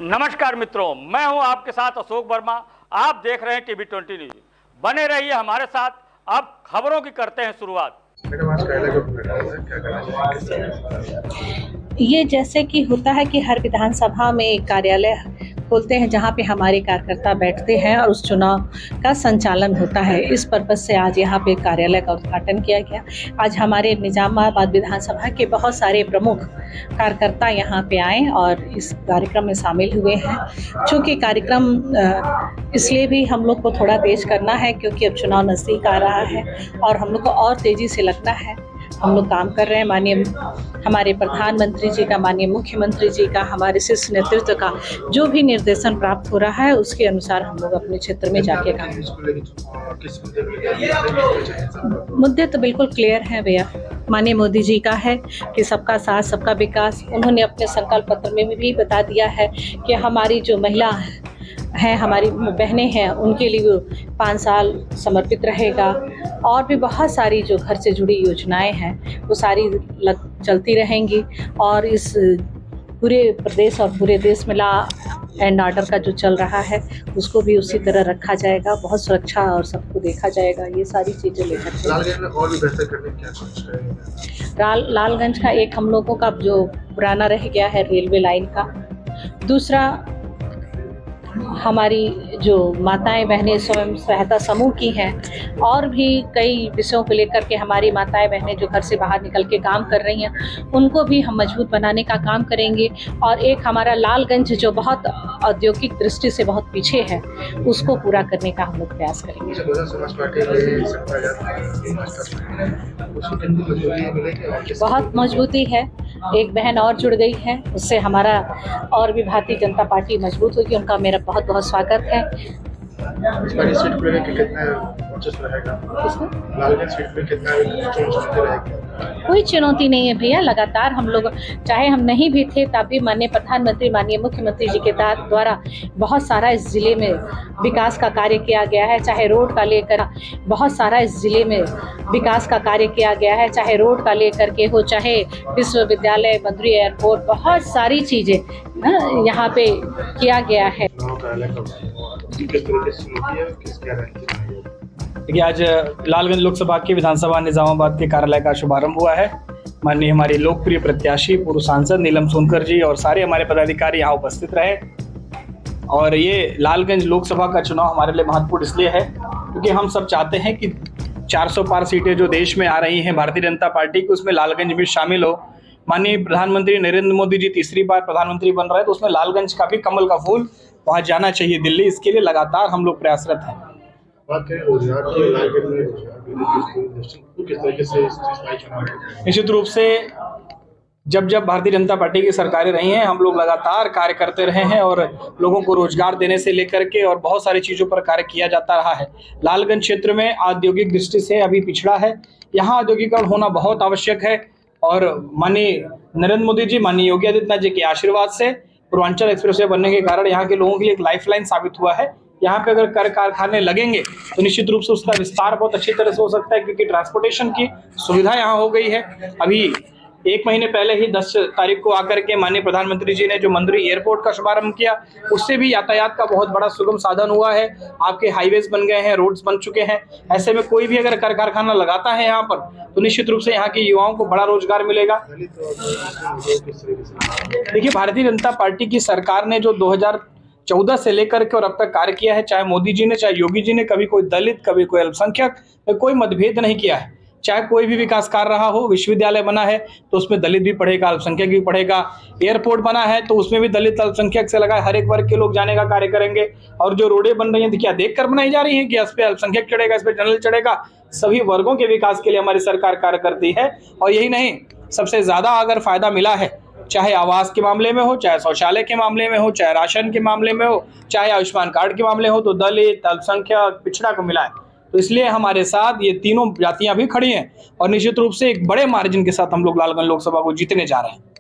नमस्कार मित्रों, मैं हूं आपके साथ अशोक वर्मा। आप देख रहे हैं टीवी 20 न्यूज। बने रहिए हमारे साथ। अब खबरों की करते हैं शुरुआत। ये जैसे कि होता है कि हर विधानसभा में एक कार्यालय खोलते हैं जहां पे हमारे कार्यकर्ता बैठते हैं और उस चुनाव का संचालन होता है। इस पर्पज से आज यहां पे कार्यालय का उद्घाटन किया गया। आज हमारे निजामाबाद विधानसभा के बहुत सारे प्रमुख कार्यकर्ता यहां पे आए और इस कार्यक्रम में शामिल हुए हैं। चूँकि कार्यक्रम इसलिए भी हम लोग को थोड़ा तेज करना है क्योंकि अब चुनाव नज़दीक आ रहा है और हम लोग को और तेज़ी से लगता है। हम लोग काम कर रहे हैं। माननीय हमारे प्रधानमंत्री जी का, माननीय मुख्यमंत्री जी का, हमारे शीर्ष नेतृत्व का जो भी निर्देशन प्राप्त हो रहा है उसके अनुसार हम लोग अपने क्षेत्र में जाके काम। मुद्दे तो बिल्कुल क्लियर हैं भैया। माननीय मोदी जी का है कि सबका साथ सबका विकास। उन्होंने अपने संकल्प पत्र में भी बता दिया है कि हमारी जो महिला हैं, हमारी बहनें हैं, उनके लिए 5 साल समर्पित रहेगा और भी बहुत सारी जो घर से जुड़ी योजनाएं हैं वो सारी चलती रहेंगी और इस पूरे प्रदेश और पूरे देश में लॉ एंड ऑर्डर का जो चल रहा है उसको भी उसी तरह रखा जाएगा। बहुत सुरक्षा और सबको देखा जाएगा। ये सारी चीज़ें लेकर लालगंज में और भी बेहतर करने की क्या कोशिश करेंगे? लालगंज का एक हम लोगों का जो पुराना रह गया है रेलवे लाइन का, दूसरा हमारी जो माताएं बहनें स्वयं सहायता समूह की हैं और भी कई विषयों को लेकर के हमारी माताएं बहनें जो घर से बाहर निकल के काम कर रही हैं उनको भी हम मजबूत बनाने का काम करेंगे। और एक हमारा लालगंज जो बहुत औद्योगिक दृष्टि से बहुत पीछे है उसको पूरा करने का हम लोग प्रयास करेंगे। बहुत मजबूती है। एक बहन और जुड़ गई है, उससे हमारा और भी भारतीय जनता पार्टी मजबूत होगी। उनका मेरा बहुत बहुत स्वागत है। इस बार सीट को लेकर कितना वर्चस्व रहेगा? लालगंज सीट पे कितना चुनौती रहेगी? कोई चुनौती नहीं है भैया। लगातार हम लोग, चाहे हम नहीं भी थे तब भी माननीय प्रधानमंत्री, माननीय मुख्यमंत्री जी के द्वारा बहुत सारा इस जिले में विकास का कार्य किया गया है। चाहे रोड का लेकर बहुत सारा इस जिले में विकास का कार्य किया गया है, चाहे रोड का लेकर के हो, चाहे विश्वविद्यालय, मधुरी एयरपोर्ट, बहुत सारी चीज़ें यहाँ पे किया गया है। देखिए, आज लालगंज लोकसभा के विधानसभा निजामाबाद के कार्यालय का शुभारंभ हुआ है। माननीय हमारे लोकप्रिय प्रत्याशी पूर्व सांसद नीलम सोनकर जी और सारे हमारे पदाधिकारी यहाँ उपस्थित रहे। और ये लालगंज लोकसभा का चुनाव हमारे लिए महत्वपूर्ण इसलिए है क्योंकि हम सब चाहते हैं कि 400 पार सीटें जो देश में आ रही हैं भारतीय जनता पार्टी की, उसमें लालगंज भी शामिल हो। माननीय प्रधानमंत्री नरेंद्र मोदी जी तीसरी बार प्रधानमंत्री बन रहे हैं तो उसमें लालगंज का भी कमल का फूल वहाँ जाना चाहिए दिल्ली। इसके लिए लगातार हम लोग प्रयासरत हैं। बात करें रोजगार की, लालगंज में किस तरीके से निश्चित रूप से जब भारतीय जनता पार्टी की सरकारें रही हैं हम लोग लगातार कार्य करते रहे हैं और लोगों को रोजगार देने से लेकर के और बहुत सारी चीज़ों पर कार्य किया जाता रहा है। लालगंज क्षेत्र में औद्योगिक दृष्टि से अभी पिछड़ा है। यहाँ औद्योगिकरण होना बहुत आवश्यक है और माननीय नरेंद्र मोदी जी, माननीय योगी आदित्यनाथ जी के आशीर्वाद से पूर्वांचल एक्सप्रेसवे बनने के कारण यहाँ के लोगों के लिए एक लाइफलाइन साबित हुआ है। यहाँ पे अगर कारखाने लगेंगे तो निश्चित रूप से उसका विस्तार बहुत अच्छी तरह से हो सकता है क्योंकि ट्रांसपोर्टेशन की सुविधा यहाँ हो गई है। अभी 1 महीने पहले ही 10 तारीख को आकर के माननीय प्रधानमंत्री जी ने जो मधुरी एयरपोर्ट का शुभारंभ किया उससे भी यातायात का बहुत बड़ा सुगम साधन हुआ है। आपके हाईवेज बन गए हैं, रोड्स बन चुके हैं। ऐसे में कोई भी अगर कारखाना लगाता है यहाँ पर तो निश्चित रूप से यहाँ के युवाओं को बड़ा रोजगार मिलेगा। देखिए, भारतीय जनता पार्टी की सरकार ने जो 2014 से लेकर के और अब तक कार्य किया है, चाहे मोदी जी ने चाहे योगी जी ने, कभी कोई दलित कभी कोई अल्पसंख्यक में कोई मतभेद नहीं किया है। चाहे कोई भी विकास कार्य रहा हो, विश्वविद्यालय बना है तो उसमें दलित भी पढ़ेगा, अल्पसंख्यक भी पढ़ेगा। एयरपोर्ट बना है तो उसमें भी दलित अल्पसंख्यक से लगा हर एक वर्ग के लोग जाने का कार्य करेंगे। और जो रोडें बन रही हैं क्या देख कर बनाई जा रही हैं कि इस पे अल्पसंख्यक चढ़ेगा, इस पे जनरल चढ़ेगा? सभी वर्गों के विकास के लिए हमारी सरकार कार्य करती है। और यही नहीं, सबसे ज्यादा अगर फायदा मिला है, चाहे आवास के मामले में हो, चाहे शौचालय के मामले में हो, चाहे राशन के मामले में हो, चाहे आयुष्मान कार्ड के मामले हो, तो दलित, अल्पसंख्यक, पिछड़ा को मिला है। तो इसलिए हमारे साथ ये तीनों जातियां भी खड़ी हैं और निश्चित रूप से एक बड़े मार्जिन के साथ हम लोग लालगंज लोकसभा को जीतने जा रहे हैं।